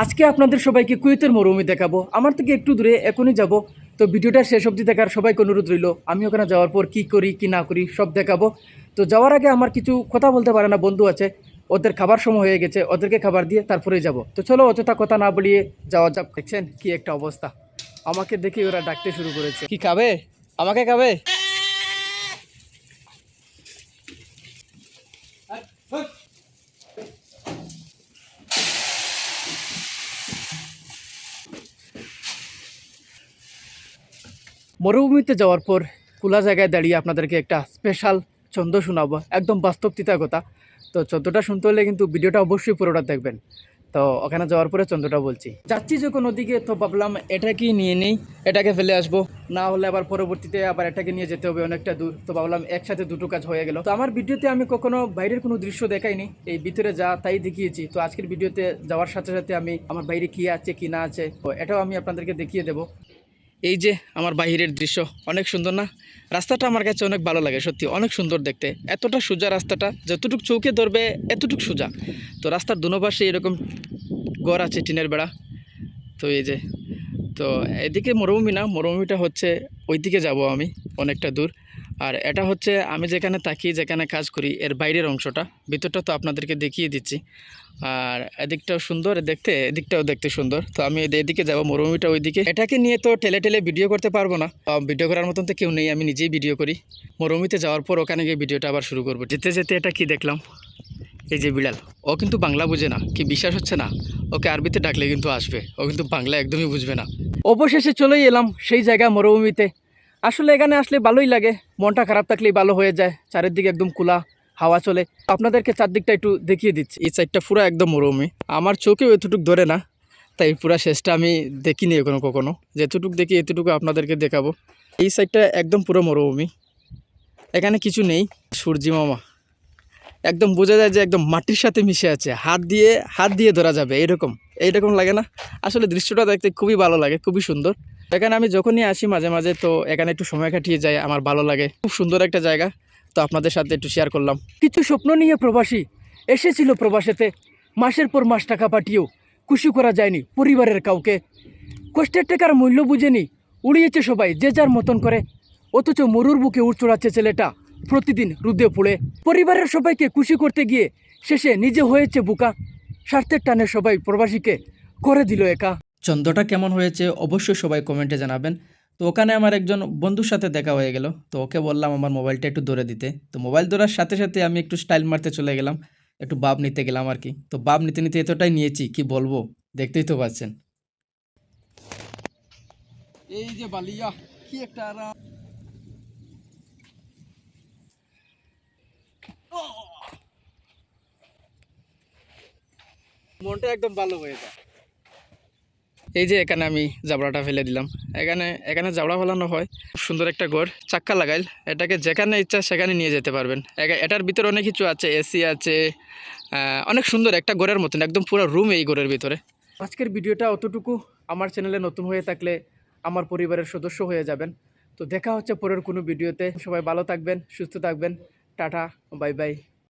আজকে আপনাদের সবাইকে কুয়েতের মরুভূমি দেখাবো। আমার থেকে একটু দূরে এখনই যাব। তো ভিডিওটা শেষ অবধি দেখার সবাইকে অনুরোধ রইল। আমি ওখানে যাওয়ার পর কি করি কি না করি সব দেখাবো। তো যাওয়ার আগে আমার কিছু কথা বলতে পারে না বন্ধু আছে, ওদের খাবার সময় হয়ে গেছে, ওদেরকে খাবার দিয়ে তারপরেই যাব। তো চলো অযথা কথা না বলিয়ে যাওয়া যাক। দেখছেন কি একটা অবস্থা, আমাকে দেখে ওরা ডাকতে শুরু করেছে। কি খাবে? আমাকে খাবে? মরুভূমিতে যাওয়ার পর খোলা জায়গায় দাঁড়িয়ে আপনাদেরকে একটা স্পেশাল ছন্দ শোনাবো, একদম বাস্তব তিতা কথা। তো ছন্দটা শুনতে হলে কিন্তু ভিডিওটা অবশ্যই পুরোটা দেখবেন। তো ওখানে যাওয়ার পরে ছন্দটা বলছি। যাচ্ছি যখন ওদিকে, তো ভাবলাম এটাকেই নিয়ে নেই, এটাকে ফেলে আসবো, না হলে আবার পরবর্তীতে আবার এটাকে নিয়ে যেতে হবে অনেকটা দূর। তো ভাবলাম একসাথে দুটো কাজ হয়ে গেল। তো আমার ভিডিওতে আমি কখনো বাইরের কোনো দৃশ্য দেখাইনি, এই ভিতরে যা তাই দেখিয়েছি। তো আজকের ভিডিওতে যাওয়ার সাথে সাথে আমি আমার বাইরে কী আছে কি না আছে তো এটাও আমি আপনাদেরকে দেখিয়ে দেবো। এই যে আমার বাহিরের দৃশ্য, অনেক সুন্দর না? রাস্তাটা আমার কাছে অনেক ভালো লাগে, সত্যি অনেক সুন্দর দেখতে। এতটা সোজা রাস্তাটা, যতটুকু চৌকে ধরবে এতটুকু সোজা। তো রাস্তার দুপাশে এরকম ঘর আছে, টিনের বেড়া। তো এই যে, তো এদিকে মরুভূমি না, মরুভূমিটা হচ্ছে ওইদিকে যাব আমি, অনেকটা দূর। আর এটা হচ্ছে আমি যেখানে থাকি, যেখানে কাজ করি, এর বাইরের অংশটা। ভিতরটা তো আপনাদেরকে দেখিয়ে দিচ্ছি। আর এদিকটাও সুন্দর দেখতে, এদিকটাও দেখতে সুন্দর। তো আমি এদিকে যাব, মরুভূমিটা ওইদিকে। এটাকে নিয়ে তো ঠেলে ঠেলে ভিডিও করতে পারবো না, ভিডিও করার মতন তো কেউ নেই, আমি নিজেই ভিডিও করি। মরুভূমিতে যাওয়ার পর ওখানে গিয়ে ভিডিওটা আবার শুরু করবো। যেতে যেতে এটা কি দেখলাম, এই যে বিড়াল, ও কিন্তু বাংলা বুঝে না, কি বিশ্বাস হচ্ছে না? ওকে আরবিতে ডাকলে কিন্তু আসবে, ও কিন্তু বাংলা একদমই বুঝবে না। অবশেষে চলেই এলাম সেই জায়গা, মরুভূমিতে। আসলে এখানে আসলে ভালোই লাগে, মনটা খারাপ থাকলেই ভালো হয়ে যায়। চারিদিকে একদম খোলা হাওয়া চলে। আপনাদেরকে চারদিকটা একটু দেখিয়ে দিচ্ছি। এই সাইডটা পুরো একদম মরুভূমি, আমার চোখেও এতটুকু ধরে না, তাই পুরো শেষটা আমি দেখিনি এখনো কখনো। যেতটুকু দেখি এতটুকু আপনাদেরকে দেখাবো। এই সাইডটা একদম পুরো মরুভূমি, এখানে কিছু নেই। সূর্যি মামা একদম বোঝা যায় যে একদম মাটির সাথে মিশে আছে, হাত দিয়ে ধরা যাবে এরকম, এইরকম লাগে না? আসলে দৃশ্যটা দেখতে খুবই ভালো লাগে, খুবই সুন্দর। এখানে আমি যখনই আসি মাঝে মাঝে, তো এখানে একটু সময় কাটিয়ে যায়, আমার ভালো লাগে। খুব সুন্দর একটা জায়গা, তো আপনাদের সাথে একটু শেয়ার করলাম। কিছু স্বপ্ন নিয়ে প্রবাসী এসেছিল প্রবাসেতে, মাসের পর মাস টাকা পাঠিয়েও খুশি করা যায়নি পরিবারের কাউকে। কষ্টের টাকার মূল্য বুঝেনি, উড়িয়েছে সবাই যে যার মতন করে। অথচ মরুর বুকে উড় চড়াচ্ছে ছেলেটা প্রতিদিন রুদে পুড়ে। পরিবারের সবাইকে খুশি করতে গিয়ে শেষে নিজে হয়েছে বোকা। স্বার্থের টানে সবাই প্রবাসীকে করে দিল একা। ছন্দটা কেমন হয়েছে অবশ্যই সবাই কমেন্টে জানাবেন। তো ওখানে আমার একজন বন্ধুর সাথে দেখা হয়ে গেল, তো ওকে বললাম আমার মোবাইলটা একটু ধরে দিতে। তো মোবাইল ধরার সাথে সাথে আমি একটু স্টাইল মারতে চলে গেলাম, একটু বাব নিতে গেলাম আর কি। তো বাব নিতে নিতে এতটাই নিয়েছি কি বলবো, দেখতেই তো পাচ্ছেন। এই যে বালিয়া, কি একটা আরাম। মনটা একদম ভালো হয়ে যায়। এই যে এখানে আমি জাবড়াটা ফেলে দিলাম, এখানে এখানে জাবড়া ফেলানো হয়। খুব সুন্দর একটা ঘর, চাক্কা লাগাইল, এটাকে যেখানে ইচ্ছা সেখানে নিয়ে যেতে পারবেন। এটার ভিতরে অনেক কিছু আছে, এসি আছে, অনেক সুন্দর একটা ঘরের মতন, একদম পুরো রুম এই ঘরের ভিতরে। আজকের ভিডিওটা অতটুকু। আমার চ্যানেলে নতুন হয়ে থাকলে আমার পরিবারের সদস্য হয়ে যাবেন। তো দেখা হচ্ছে পরের কোনো ভিডিওতে। সবাই ভালো থাকবেন, সুস্থ থাকবেন। Tata, bye bye.